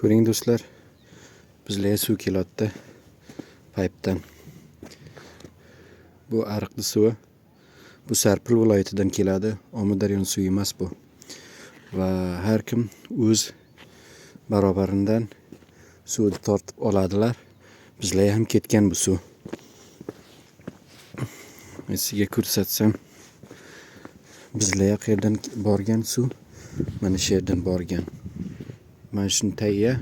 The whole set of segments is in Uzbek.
Ko'ring do'stlar, bizlarga suv keladi paypdan. Bu Ariqli suvi. Bu Sarpul viloyatidan keladi. Omudaryoning suvi emas bu. Va har kim o'z barobarindan suvni tortib oladilar. Bizlarga ham ketgan bu suv. Men sizga ko'rsatsam, bizlarga qayerdan borgan suv? Mana shu yerdan borgan. Mana shuni tagiga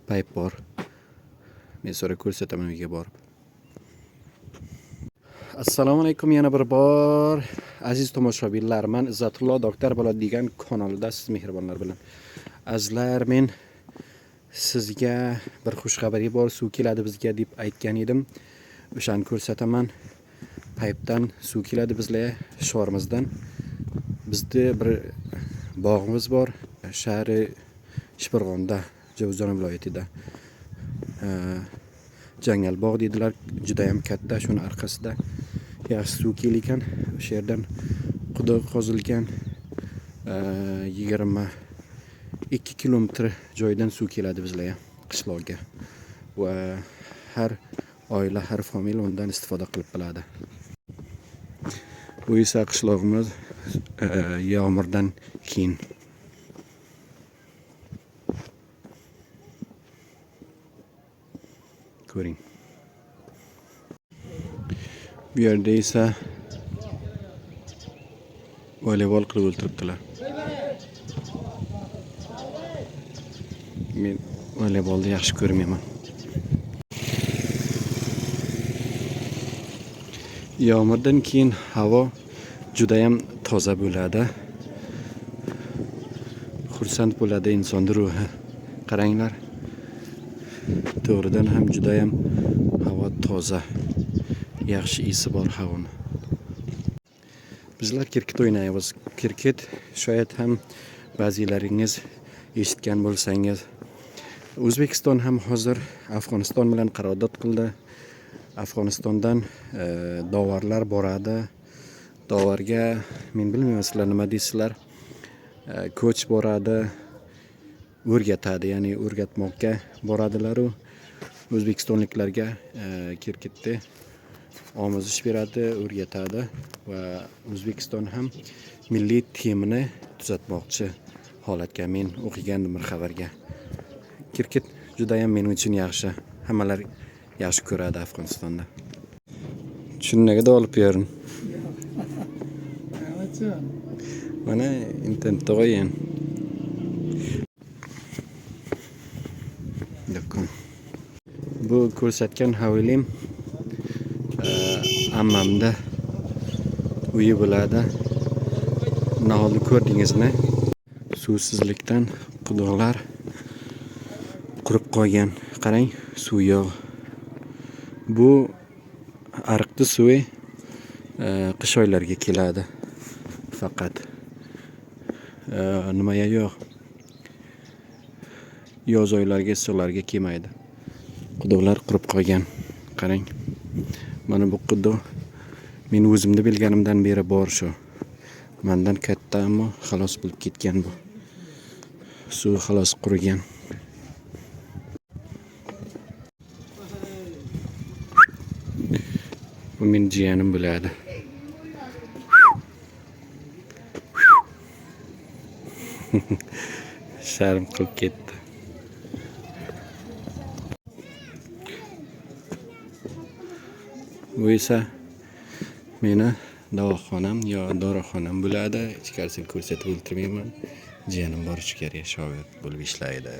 payp bor. Men so'ra ko'rsataman uyga borib. Assalomu alaykum yana bir bor. Aziz tomoshabinlar, men Izzatullo doktor bo'ladi degan kanalda siz mehribonlar bilan. Azizlar, men sizga bir xush xabari bor, suv keladi bizga deb aytgan edim. O'shani ko'rsataman. Paypdan suv keladi bizlarga shorimizdan. Bizda bir bog'imiz bor, shahri Shipirg'onda, Jovuzjon viloyatida. Jangal bog' dedilar, juda ham katta, shuni orqasida yaxshi suv kelgan. O'sha yerdan quduq qozilgan 22 kilometr joydan suv keladi bizlarga, qishloqqa. Va har oila, har familiya undan istifoda qilib biladi. Bu esa qishlog'imiz yomg'irdan keyin. Ko'ring. Bu yerda esa voleybol qilib o'tiribdilar. Men voleybolni yaxshi ko'rmayman. Yomg'irdan keyin havo juda ham toza bo'ladi. Xursand bo'ladi insonning ruhi. Qaranglar. To'g'ridan ham juda ham havo toza. Yaxshi isi bor havoni. Bizlar kirket o'ynaymiz. Kirket shoyat ham ba'zilaringiz eshitgan bo'lsangiz, O'zbekiston ham hozir Afg'oniston bilan qararodod qildi. Afg'onistondan dovarlar boradi. Dovarga men bilmayman sizlar nima deysizlar. Ko'ch boradi, o'rgatadi, ya'ni o'rgatmoqqa boradilar u o'zbekistonliklarga kirketda omozish beradi, o'rgatadi va O'zbekiston ham milliy timini tuzatmoqchi holatga. Men o'qigandim bir xabarga. Kirket juda ham men uchun yaxshi. Hammalar yaxshi ko'radi Afg'onistonda. Shunga olib berin. Mana internetda qo'ygan. Bu ko'rsatgan havilim ammamda uyi bo'ladi. Naholi ko'rdingizmi? Suvsizlikdan quduqlar qurib qolgan. Qarang, suv yo'q. Bu Ariqli suvi qish oylarga keladi. Faqat nimaga yo'q. Yoz oylarga, issiqlarga kelmaydi. Quduqlar qurib qolgan. Qarang. Mana bu quduq men o'zimni bilganimdan beri bor shu. Mendan katta, ammo xalos bo'lib ketgan bu. Suv xalos qurigan. Bu men jiyanim bo'ladi. Sharm qilib ketdi. Bu esa meni davoxonam yo dorixonam bo'ladi. Ichkarisini ko'rsatib o'tirmayman. Jiyanim bor, ichkariga shogird bo'lib ishlaydi.